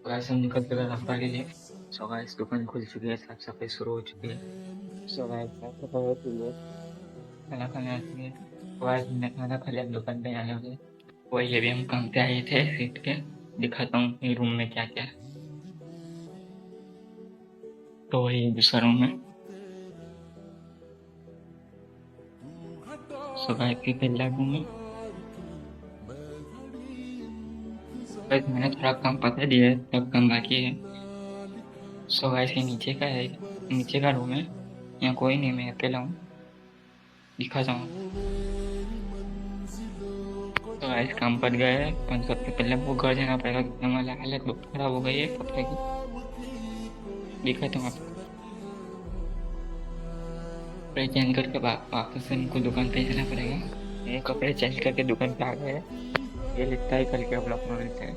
Guys हम निकल के रास्ता के लिए। सो गाइस दुकान खुल चुकी है, साफ सफाई शुरू हो चुकी है। सो गाइस साफ सफाई हो चुकी है, खाना खाने आ चुके हैं। गाइस हमने खाना खा लिया, दुकान पे आने वाले। वही अभी हम काम पे आए थे सीट के। दिखाता हूँ ये रूम में क्या क्या है। तो वही दूसरा रूम है। सो गाइस की पहला रूम है। गाइस मैंने थोड़ा काम पता दिया है, तब काम बाकी है। सो गाइस ये नीचे का है, नीचे का रूम है। यहाँ कोई नहीं, मैं अकेला हूँ। दिखाता हूँ। तो गाइस काम पड़ गया है, पर सबसे पहले वो घर जाना पड़ेगा क्योंकि हमारी हालत बहुत खराब हो गई है कपड़े की। दिखाता हूँ आपको। कपड़े चेंज करके वापस से हमको दुकान पे जाना पड़ेगा। ये कपड़े चेंज करके दुकान पे आ गए हैं। ये लिखता है कल के ब्लॉक में मिलते हैं।